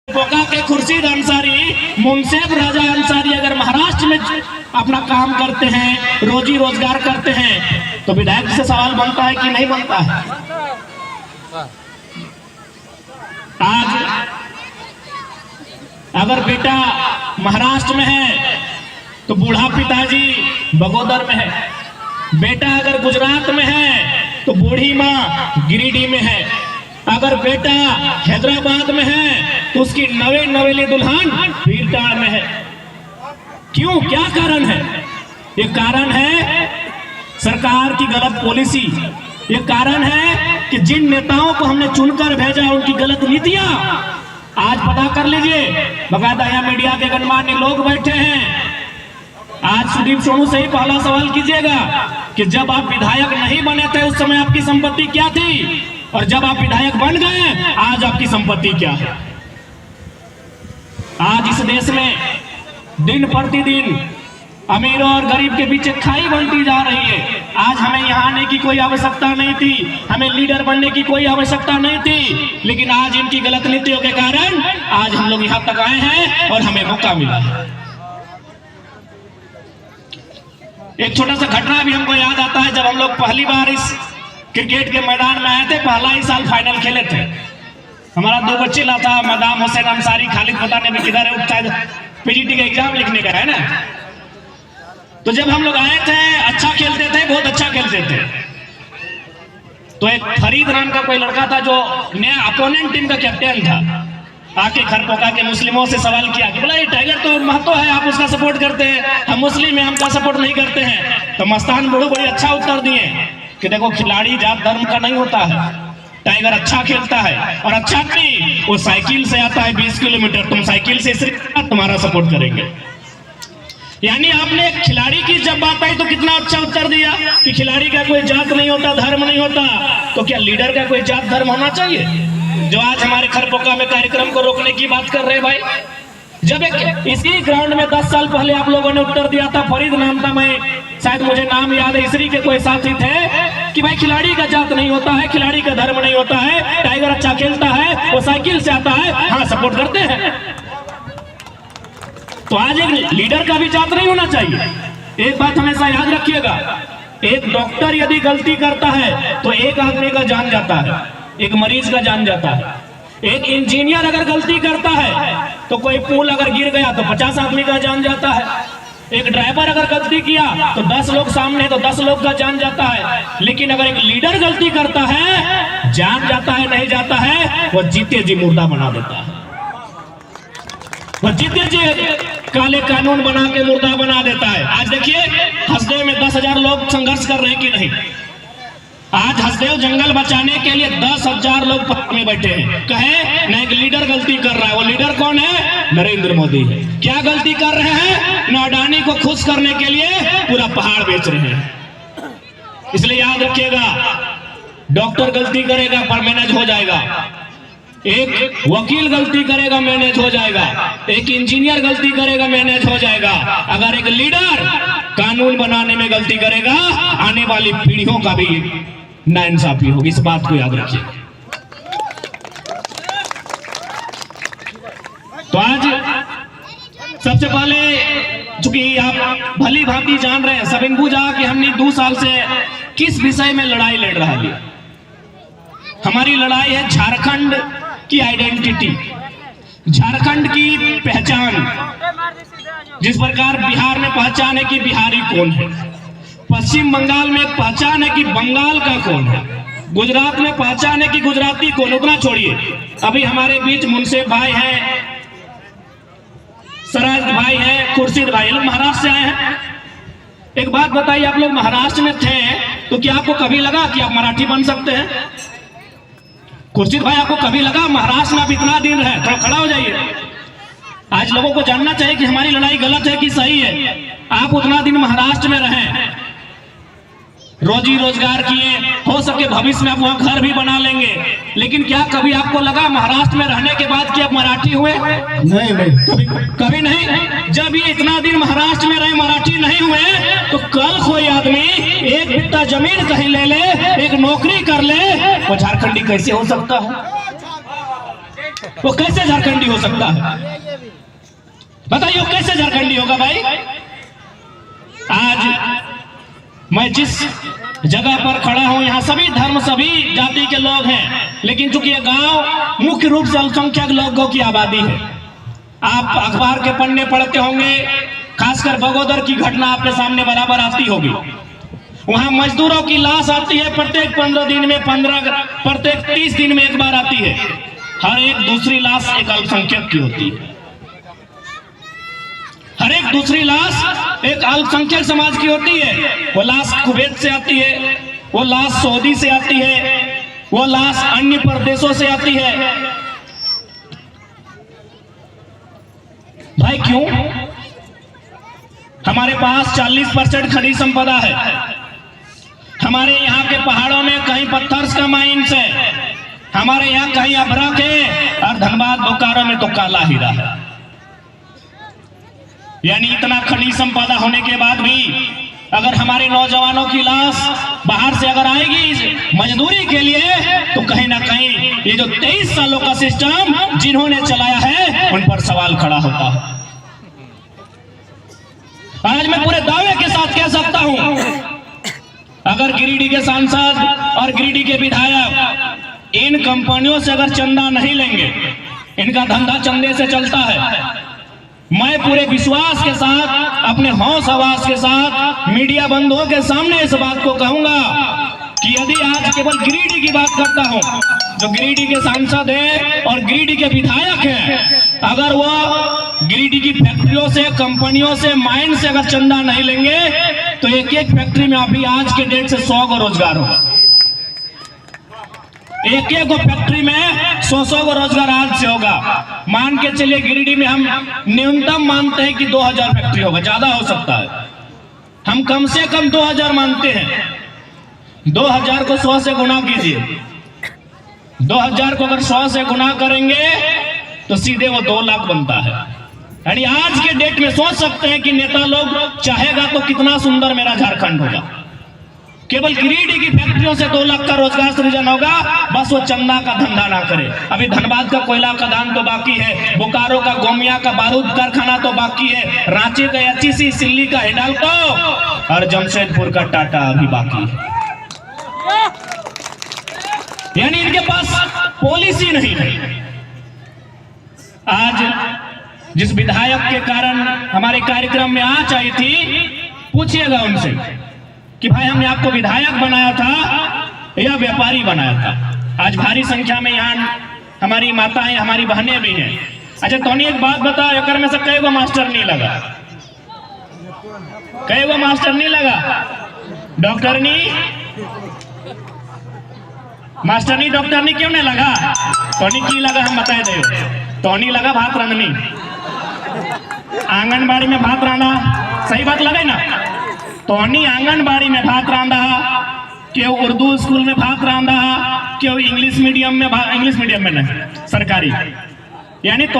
पोका के खुर्शीद अंसारी, मुनसेब राजा अंसारी अगर महाराष्ट्र में अपना काम करते हैं, रोजी रोजगार करते हैं, तो विधायक से सवाल बनता है कि नहीं बनता है? आज अगर बेटा महाराष्ट्र में है तो बूढ़ा पिताजी बगोदर में है, बेटा अगर गुजरात में है तो बूढ़ी माँ गिरिडीह में है, अगर बेटा हैदराबाद में है तो उसकी नवेली दुल्हन भीरटाड़ में है। क्यों, क्या कारण है? ये कारण है सरकार की गलत पॉलिसी, ये कारण है कि जिन नेताओं को हमने चुनकर भेजा उनकी गलत नीतियां। आज पता कर लीजिए, बकायदा यहाँ मीडिया के गणमान्य लोग बैठे हैं। आज सुदीप सोनू से ही पहला सवाल कीजिएगा कि जब आप विधायक नहीं बने थे उस समय आपकी संपत्ति क्या थी, और जब आप विधायक बन गए आज आपकी संपत्ति क्या है? आज इस देश में दिन प्रतिदिन अमीरों और गरीब के बीच खाई बनती जा रही है। आज हमें यहाँ आने की कोई आवश्यकता नहीं थी, हमें लीडर बनने की कोई आवश्यकता नहीं थी, लेकिन आज इनकी गलत नीतियों के कारण आज हम लोग यहाँ तक आए हैं और हमें मौका मिला है। एक छोटा सा घटना भी हमको याद आता है। जब हम लोग पहली बार इस क्रिकेट के मैदान में आए थे, पहला ही साल फाइनल खेले थे, हमारा 2 बच्चे था, मदाम हुसैन अंसारी, खालिद पता नहीं किधर है, शायद पीजीटी का एग्जाम लिखने का है ना। तो जब हम लोग आए थे, अच्छा खेलते थे, बहुत अच्छा खेलते थे। तो एक फरीद नाम का कोई लड़का था जो नया अपोनेंट टीम का कैप्टन था, आके खरपोका के मुस्लिमों से सवाल किया कि बोला ये टाइगर तो महतो है, आप उसका सपोर्ट करते हैं, हम मुस्लिम हैं, हम का सपोर्ट नहीं करते हैं। तो मस्तान बड़ू बड़ी अच्छा उत्तर दिए कि देखो खिलाड़ी जात धर्म का नहीं होता है, टाइगर अच्छा खेलता है, और अच्छा नहीं, वो साइकिल से आता है 20 किलोमीटर, तुम साइकिल से सिर्फ तुम्हारा सपोर्ट करेंगे। यानी आपने एक खिलाड़ी की जब बात आई तो कितना अच्छा उत्तर दिया कि खिलाड़ी का कोई जात नहीं होता, धर्म नहीं होता। तो क्या लीडर का कोई जात धर्म होना चाहिए? जो आज हमारे खरपोका में कार्यक्रम को रोकने की बात कर रहे हैं भाई, जब एक इसी ग्राउंड में 10 साल पहले आप लोगों ने उत्तर दिया था, फरीद नाम था, मैं शायद मुझे नाम याद है, इसरी के कोई साथी थे, कि भाई खिलाड़ी का जात नहीं होता है, खिलाड़ी का धर्म नहीं होता है, टाइगर अच्छा खेलता है, वो साइकिल से आता है, हाँ सपोर्ट करते हैं। तो आज एक लीडर का भी जात नहीं होना चाहिए। एक बात हमेशा याद रखिएगा, एक डॉक्टर यदि गलती करता है तो एक आदमी का जान जाता है, एक मरीज का जान जाता है। एक इंजीनियर अगर गलती करता है तो कोई पुल अगर गिर गया तो 50 आदमी का जान जाता है। एक ड्राइवर अगर गलती किया तो 10 लोग सामने तो 10 लोग का जान जाता है। लेकिन अगर एक लीडर गलती करता है, जान जाता है नहीं जाता है, वो जीते जी मुर्दा बना देता है, वो जीते जी काले कानून बना के मुर्दा बना देता है। आज देखिए हसदेव में 10,000 लोग संघर्ष कर रहे हैं कि नहीं? आज हसदेव जंगल बचाने के लिए 10,000 लोग पथ में बैठे हैं। कहे न एक लीडर गलती कर रहा है, वो लीडर कौन है? नरेंद्र मोदी है। क्या गलती कर रहे हैं? न अडानी को खुश करने के लिए पूरा पहाड़ बेच रहे हैं। इसलिए याद रखिएगा, डॉक्टर गलती करेगा पर मैनेज हो जाएगा, एक वकील गलती करेगा मैनेज हो जाएगा, एक इंजीनियर गलती करेगा मैनेज हो जाएगा। अगर एक लीडर कानून बनाने में गलती करेगा, आने वाली पीढ़ियों का भी नाइंसाफी होगी। इस बात को याद रखिए। तो आज सबसे पहले, चूंकि आप भली भांति जान रहे हैं, सबिन बुझा कि हमने 2 साल से किस विषय में लड़ाई लड़ रहा है। हमारी लड़ाई है झारखंड की आइडेंटिटी, झारखंड की पहचान। जिस प्रकार बिहार में पहचान है कि बिहारी कौन है, पश्चिम बंगाल में पहचान है कि बंगाल का कौन है, गुजरात में पहचान है कि गुजराती कौन। उतना छोड़िए, अभी हमारे बीच मुनसेब भाई हैं, सराज भाई हैं, खुर्शीद भाई, लोग महाराष्ट्र से आए हैं। एक बात बताइए, आप लोग महाराष्ट्र में थे तो क्या आपको कभी लगा कि आप मराठी बन सकते हैं? खुर्शीद भाई, आपको कभी लगा महाराष्ट्र में आप इतना दिन रहे? थोड़ा खड़ा हो जाइए। आज लोगों को जानना चाहिए कि हमारी लड़ाई गलत है कि सही है। आप उतना दिन महाराष्ट्र में रहे, रोजी रोजगार किए, हो सके भविष्य में आप वहां घर भी बना लेंगे, लेकिन क्या कभी आपको लगा महाराष्ट्र में रहने के बाद कि आप मराठी हुए? नहीं, कभी नहीं। जब ये इतना दिन महाराष्ट्र में रहे, मराठी नहीं हुए, तो कल कोई आदमी एक बिट्टा जमीन कहीं ले ले, एक नौकरी कर ले, वो झारखंडी कैसे हो सकता है? वो कैसे झारखंडी हो सकता है? बताइए कैसे झारखंडी होगा भाई? आज मैं जिस जगह पर खड़ा हूं यहाँ सभी धर्म सभी जाति के लोग हैं, लेकिन चूंकि ये गांव मुख्य रूप से अल्पसंख्यक लोगों की आबादी है। आप अखबार के पन्ने पढ़ते होंगे, खासकर बगोदर की घटना आपके सामने बराबर आती होगी। वहां मजदूरों की लाश आती है प्रत्येक 15 दिन में, प्रत्येक 30 दिन में एक बार आती है। हर एक दूसरी लाश एक अल्पसंख्यक की होती है। हर एक दूसरी लाश एक अल्पसंख्यक समाज की होती है। वो लाश कुवैत से आती है, वो लाश सऊदी से आती है, वो लाश अन्य प्रदेशों से आती है। भाई क्यों? हमारे पास 40% खनिज संपदा है। हमारे यहाँ के पहाड़ों में कहीं पत्थर का माइंस है, हमारे यहाँ कहीं अभ्रक है, और धनबाद बोकारो में तो काला हीरा है। यानी इतना खनिज संपदा होने के बाद भी अगर हमारे नौजवानों की लाश बाहर से अगर आएगी मजदूरी के लिए, तो कहीं ना कहीं ये जो 23 सालों का सिस्टम जिन्होंने चलाया है उन पर सवाल खड़ा होता है। आज मैं पूरे दावे के साथ कह सकता हूं, अगर गिरिडीह के सांसद और गिरिडीह के विधायक इन कंपनियों से अगर चंदा नहीं लेंगे, इनका धंधा चंदे से चलता है, मैं पूरे विश्वास के साथ अपने हौस हवास के साथ मीडिया बंधुओं के सामने इस बात को कहूंगा कि यदि आज केवल गिरिडीह की बात करता हूं, जो गिरिडीह के सांसद है और गिरिडीह के विधायक हैं, अगर वो गिरिडीह की फैक्ट्रियों से, कंपनियों से, माइन से अगर चंदा नहीं लेंगे, तो एक एक फैक्ट्री में अभी आज के डेट से 100 को रोजगार होगा। एक एक फैक्ट्री में 100 को रोजगार आज से होगा। मान के चलिए गिरिडीह में हम न्यूनतम मानते हैं कि 2000 फैक्ट्री होगा, ज्यादा हो सकता है, हम कम से कम 2000 मानते हैं। 2000 को 100 से गुना कीजिए, 2000 को अगर 100 से गुना करेंगे तो सीधे वो 2 लाख बनता है। यानी आज के डेट में सोच सकते हैं कि नेता लोग चाहेगा तो कितना सुंदर मेरा झारखंड होगा। केवल गिरिडीह की फैक्ट्रियों से 2 लाख का रोजगार सृजन होगा, बस वो चंदा का धंधा ना करे। अभी धनबाद का कोयला खदान तो बाकी है, बोकारो का गोमिया का बारूद कारखाना तो बाकी है, रांची का एचईसी, सिल्ली का हिंडाल्को और जमशेदपुर का टाटा अभी बाकी है। यानी इनके पास पॉलिसी नहीं है। आज जिस विधायक के कारण हमारे कार्यक्रम में आँच आई थी, पूछिएगा उनसे कि भाई हमने आपको विधायक बनाया था या व्यापारी बनाया था? आज भारी संख्या में यहाँ हमारी माताएं, हमारी बहनें भी हैं। अच्छा तोनी एक बात बताओ, एक में से कई गो मास्टर नहीं लगा? कई गो मास्टर नहीं लगा? डॉक्टरनी, मास्टरनी, डॉक्टरनी क्यों नहीं लगा? तोनी की लगा हम बताए दे। तोनी लगा भात रांधनी, आंगनबाड़ी में भात रांधा, सही बात लगे ना? तोनी आंगनबाड़ी में भात रांधा, क्यों उर्दू स्कूल में भात रांधा, क्यों इंग्लिश मीडियम में नहीं सरकारी, यानी तो